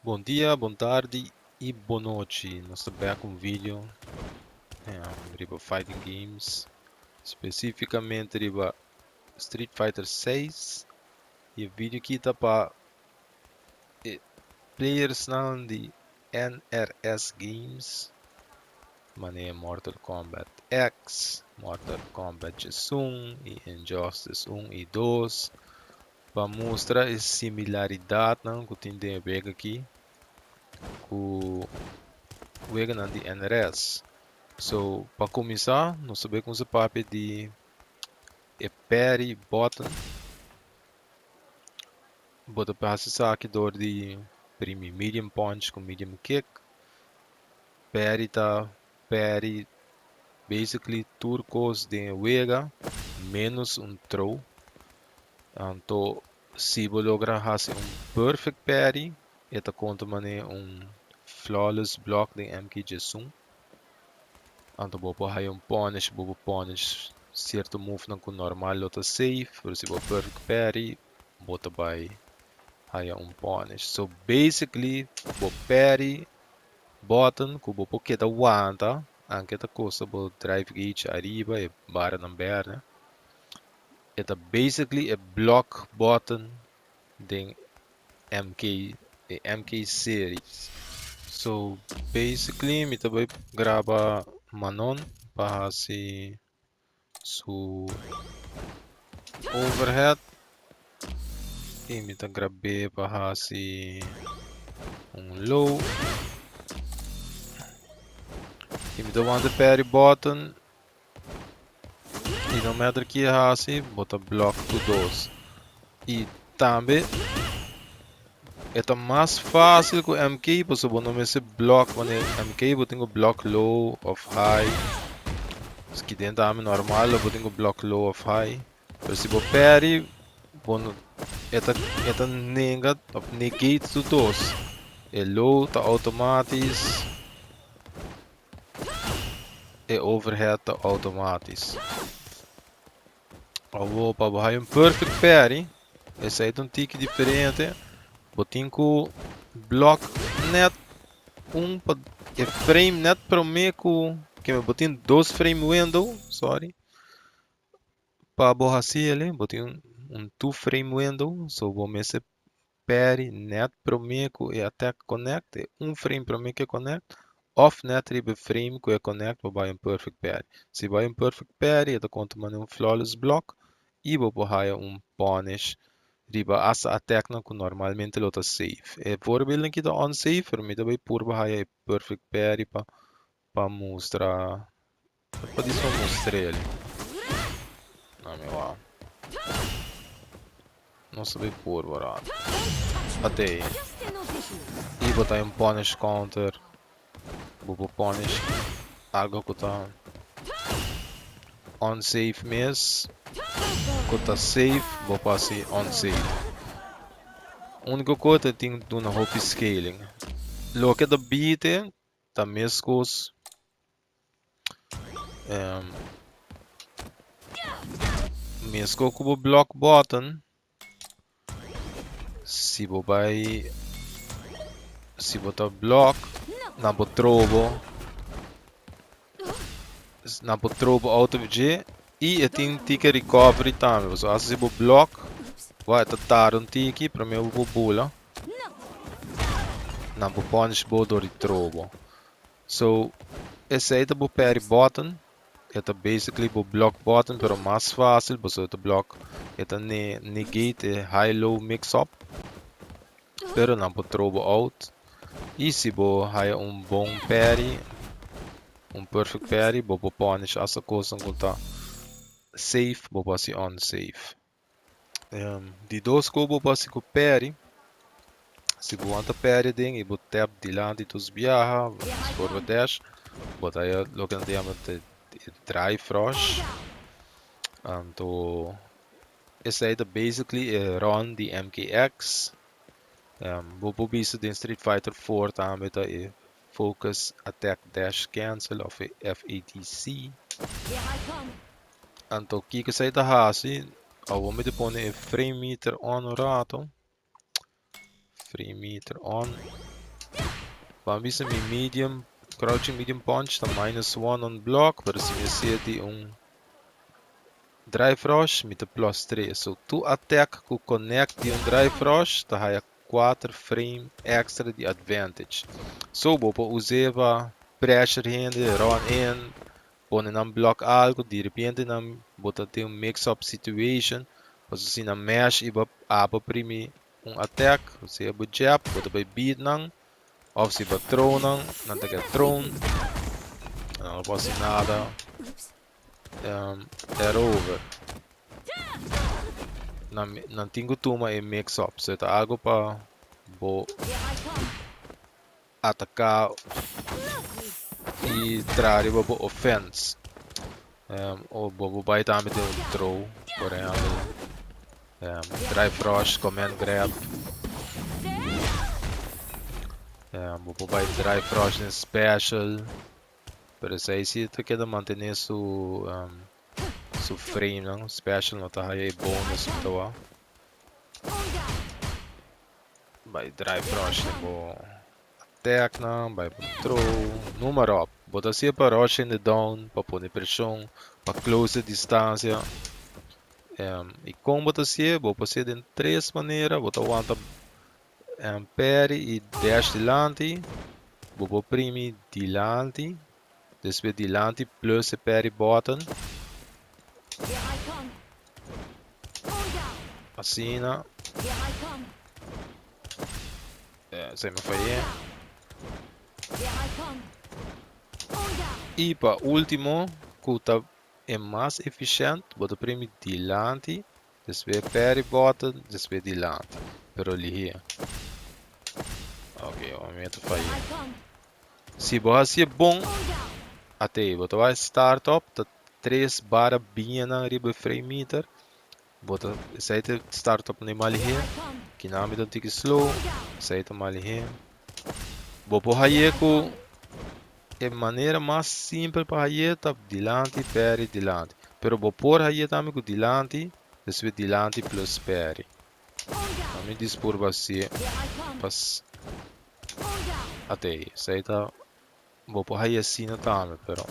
Bom dia, boa tarde e boa noite. Nós estamos back com um vídeo sobre Fighting Games, especificamente sobre Street Fighter 6. E o vídeo aqui está para players não de NRS Games, maneira Mortal Kombat X, Mortal Kombat 1 e Injustice 1 e 2, para mostrar a similaridade que tem a ver aqui com o wega de NRS. So, para começar, nós sabemos que o papel de parry button, bota para acessar aqui dor de prime medium punch com medium kick, parry basically turcos de wega menos throw. Então, se você logra fazer perfect parry, esta conta maneira flawless block de MKX y. Então, vou fazer punish certo move não normal lota safe, por se vou perfect parry, bota vai aí punish. So basically, vou parry button que vou porque da aguanta, anche da coisa vou drive gauge arriba e barra number, né? Esta basically é block button de MK series. So basically, me também grava manon para se su overhead e me tá gravei para se low e me dá one parry button e no matter que assim bota block to dos e também é mais fácil com MK porque você não se block quando MK você tem block low of high que dentro é normal eu tenho block low of high mas se você parry bueno, esta negate to dos. É low tá automatisch. É overhead tá automatisch. Alvo para perfect parry. Esse aí é tique diferente. Botinho com block net frame net para mim que me botinho 2 frame window, sorry. Para borrar ele, botinho 2 frame window, so vou mexer parry net promeco e attack connect é frame promeco connect off net ribe frame que é connect para perfect parry. Se vai perfect parry é conta man flawless block e vou borrar punish riba asa attack não que normalmente lota safe. É voorbeeld aqui da unsafe, para mim também por borrar perfect parry para mostrar para isso mostrar ele. Não meu lá. Não sabe por borrar. Até aí. E botar punish counter. Vou punish algo que está unsafe mesmo. Que está safe, vou passar unsafe. A única coisa é que tem que dar hope scaling. Lo que da beat tá mesmo coisa. Mesmo com o block button. Se botar block, não vou trovo. Não vou trovo out of G. E tem que recovery também. Se você block, vai estar tiki para mim eu vou bula. Não vou punish bodo de trovo. So, esse aí é o parry button. É basically o block button, pero mais fácil, você o block é negate high-low mix-up. Pero não vou trovo out. E se você há bom parry, perfect parry, você punish essa coisa que está safe, você pode unsafe. De dois que você pode com parry, se você anda parry e você tap de lado e dos viaja, forward dash, você aí logo não tem drive rush. Então, esse aí é basically run de MKX. Vou bisa de Street Fighter 4 também tá focus attack dash cancel of FATC. Então, o que você está fazendo? Eu vou me pôr frame meter on rato. Frame meter on. Para mim, mi medium, crouching medium punch, tá -1 on block, para se me sete drive rush, met +3. So, tu attack ku connect die drive rush, tá aí 4 frame extra de advantage. So, bopo usava pressure hand, run in, pone nam block algo, de repente nam bota ter mix-up situation, para se na mesh iba aba primi attack, você iba jab, bota by beat nang, of se iba throw nang, não tem que throw, não posso nada, era over. Não tenho tuma e mix-up, so tá algo para bo atacar e trazer bo offense. Ou bo vai também ter throw, por exemplo, drive rush, command grab. Bo vai drive rush em special. Pero se aí tu quer manter su frame, não? Special não tá aí bônus então. Vai drive rush, bo attack não, vai throw, número up. Bota assim para rush in the down, para pôr pressão, para close a distância. E como bota assim, vou fazer de três maneiras. Bota aguanta parry e dash dilante. Vou primi dilante. Depois dilante plus parry button. Assim, né? Se me falhei. E para último, que é mais eficiente, bota primi dilante. Depois parry button, depois dilante. Pero ali. Ok, o momento falhei. Se você é bom, até aí, você vai start up, tá 3 barra bem na riba frame meter. Bota aceita startup nem mal here, que na medida que slow, aceita mal here. Vou por aí com é maneira mais simples para aí tá dilante, parry, dilante. Pero vou por aí também com dilante, depois dilante plus parry. A mim dispor você, pas até aí, aceita. Vou por aí assim também, pero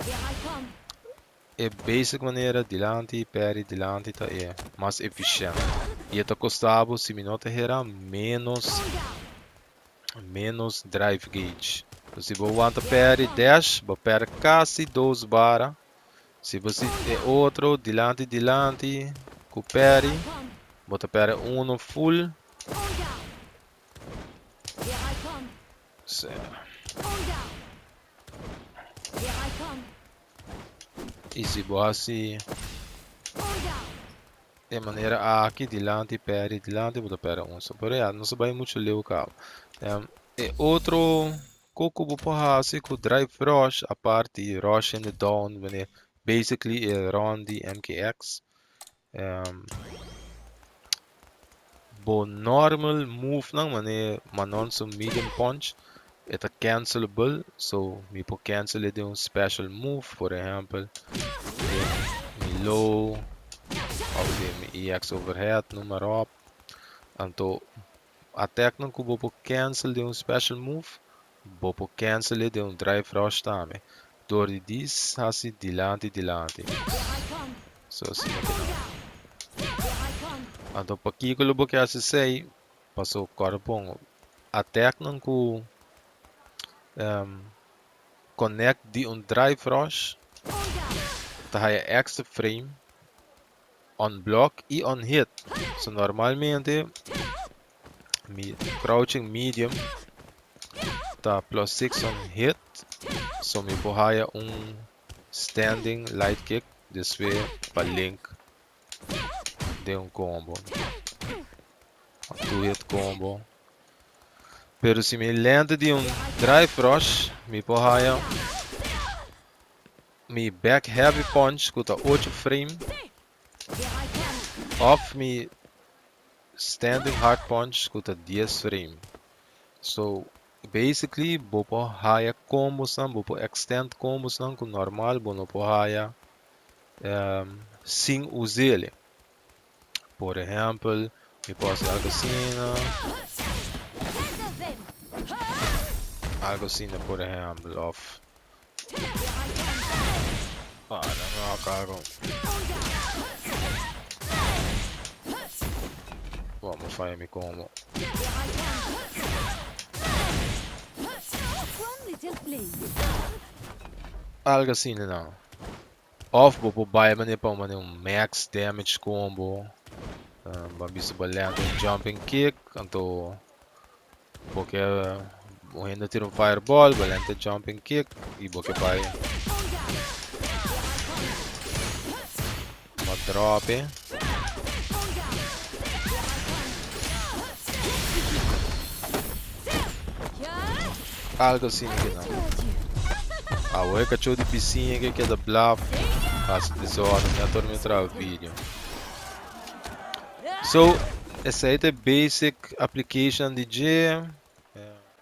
é basic maneira dilante, parry, dilante tá é mais eficiente. E tá custava se minuto era menos drive gauge. Então, se você want parry dash, você perde quase 2 barras. Se você é outro dilante com parry, você perde 1 full. E se você de maneira aqui dilante, parry, dilante, você perde 1. Só por aí, não se vai muito ler o carro. E outro coco você fazer com drive rush, a parte rush in the down, basically é run the MKX. Bo normal move não, manon so medium punch, é cancelable, so me po cancel de special move, por exemplo, me low, ou me EX overhead, número up, então attack não cubo po cancel de special move, bo po cancel de drive rush também. Door disso, assim dilante. So assim então para aqui que eu vou querer sei, passou o corpo, attack não cu connect de drive rush, tá aí extra frame, on block e on hit. So normalmente, crouching medium, tá +6 on hit, so me borraia standing light kick, desvio para link de combo, 2-hit combo. Pero se me land de drive rush, me borraia me back heavy punch, que tá 8 frame, off me standing hard punch, que tá 10 frame. So basically, vou por higher combos não, vou por extend combos não, com normal, vou por higher sem usar ele. Por exemplo, me posso algo assim, Algo assim, por exemplo, of... Ah, não, cago. Vamos fazer me como. Algo assim, não. Of, vou buy mane para max damage combo. Babisa balendo jumping kick, então porque ainda tira fireball, balenta jumping kick e porque vai uma drop. Algo assim que não. A wega show de piscina que é da bluff, faz desordem, já torna o vídeo. So, essa é a basic application de G.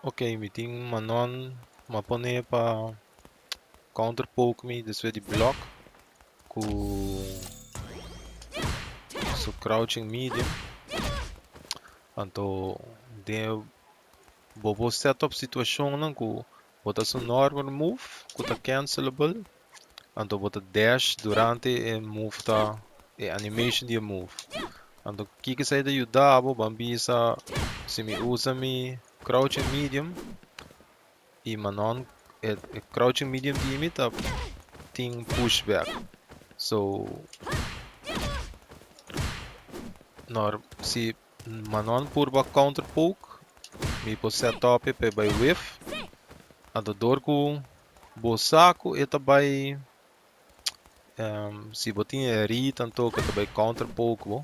Ok, me tem uma pone para counter poke me, desde de block com so crouching medium. Então, de bobo setup situação não com bota su normal move, com tá cancelable. Então bota dash durante e move tá e animation de move. Então, que sai da ajudar abo bambisa se me usa me crouching medium e manon crouching medium de imita tem pushback. So, se manon purba counter poke, me po setup pe by whiff, ando dorku bo saco e também se botinha ri tanto que também counter poke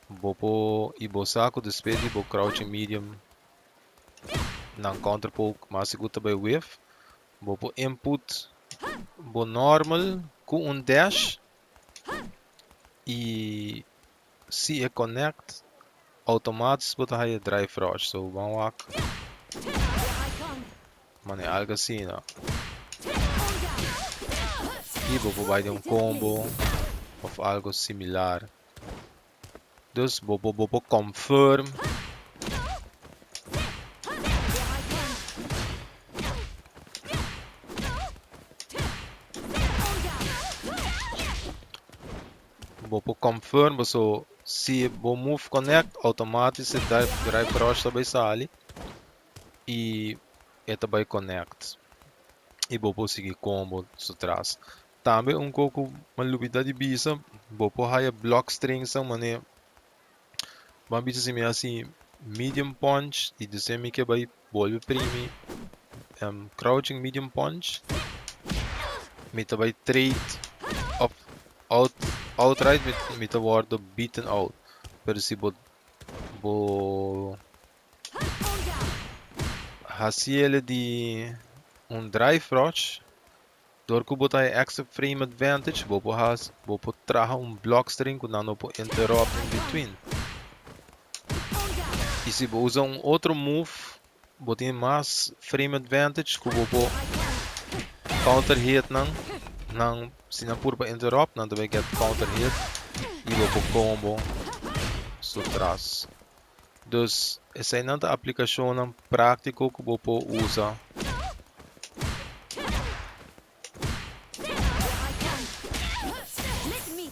bo po e bo saco despede bo crouching medium não counter poke mas se guta by whiff bo po input bo normal com dash e se connect automatisch botar aí drive rush so vamos lá mano algo assim não e vou vai de combo ou algo similar dus vou confirm vou confirm so se vou move connect automatisch drive rush também sai e também connect e vou seguir combo atrás também pouco uma novidade bisa vou aí block string são mané vamos dizer assim medium punch e dizer que vai volver primi crouching medium punch me vai trade up outright me word beaten out pero se vou ele de drive rush door que botar extra frame advantage vou trazer block string que não vou interrupt in between e se vou usar outro move vou ter mais frame advantage que vou counter hit não se não por interrupt não também get counter hit e vou combo atrás dus essa é a aplicação prática que vou usar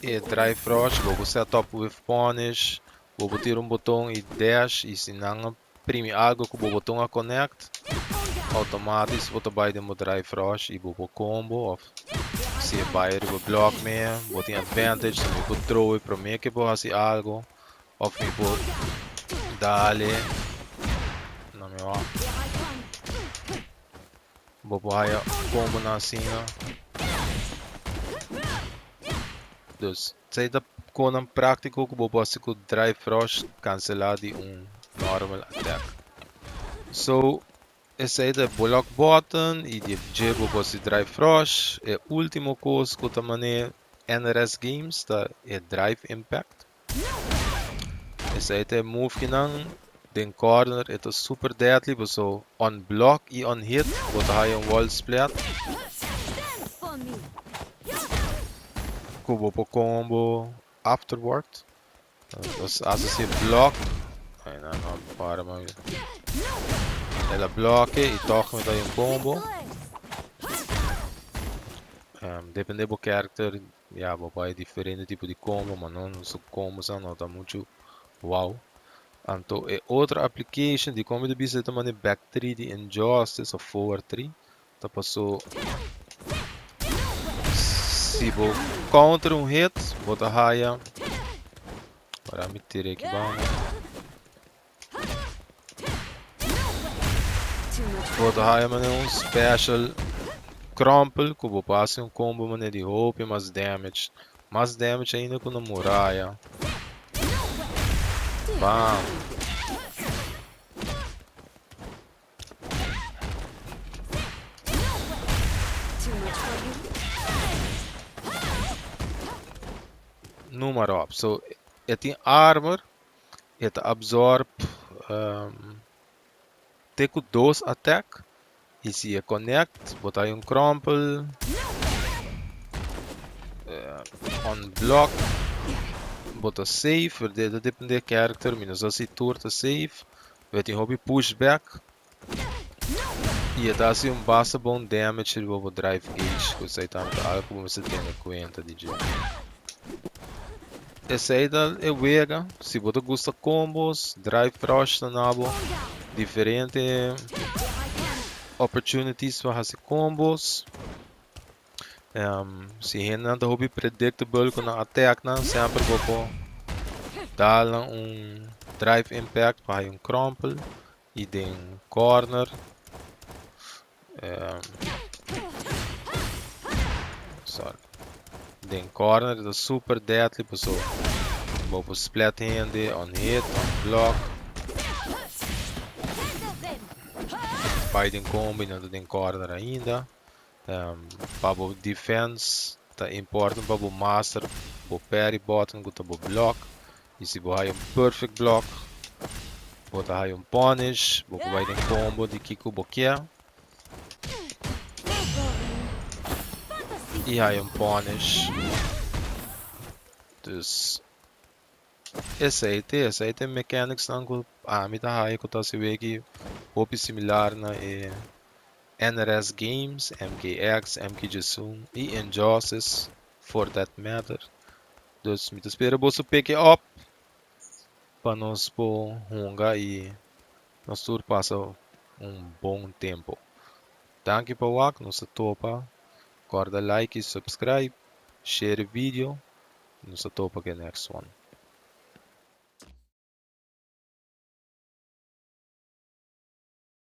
e drive rush vou setup with punish vou ter botão e dash e se não prime algo que o botão a connect automático vou trabalhar de drive rush e vou combo se é buyer vou block me vou ter advantage se me vou throw para mim que vou fazer algo ou me vou dale não me va vou fazer combo na cena dus sei da com prático que vou fazer com drive rush cancelar de normal attack so esse é o block button e de jebo você drive rush é o último coisa que também NRS games tá é drive impact esse é o move que não den corner é super deadly você on block e on hit você hay wall split cubo po combo afterward dus als je block Aí não para mais. Ela bloqueia e toca me dá um combo. Depende do character, vai diferente tipo de combo, mas não são combos, não tá muito wow. Então é outra application de como de bisa também back 3 de Injustice ou forward 3. Tá passou se vou counter um hit, bota raia. Para me ter aqui vamos. Bota raia, mas é um special crumple que vou passar um combo mané de hope mais damage ainda com a muralha. Bam. Número up. So it tem armor, it absorb teco 2 attack. E se é connect, botar um crumple on block. Bota save, depende do character, minus assim torta save. Vai ter hobby pushback. E dá assim um basta bom damage de o drive gauge, que você tá algo como você tem em conta de jeito. Essa aí é wega, se você gosta combos, drive rush na nabo, diferente opportunities para fazer combos. Se ainda não hobby predictable com a attack, não sempre vou dar um drive impact para um crumple e tem corner. Sorry. Den corner is super deadly, so vou split hand on hit, on block. Fighting combo não tem corner ainda. Para o defense tá importante para o master, o parry button com o block. E se você um perfect block, você vai um punish, você vai ter combo de kick o boquia. E aí um punish. Dus essa aí tem mechanics não que me dá aí que tá se vê que pouco similar na NRS games, MKX, y Injustice for that matter. Dus me espera você pick up para nós por hunga e nós tur passa bom tempo. Danke para o que nos topa. Guarda like e subscribe, share o vídeo. Nos topa que next one.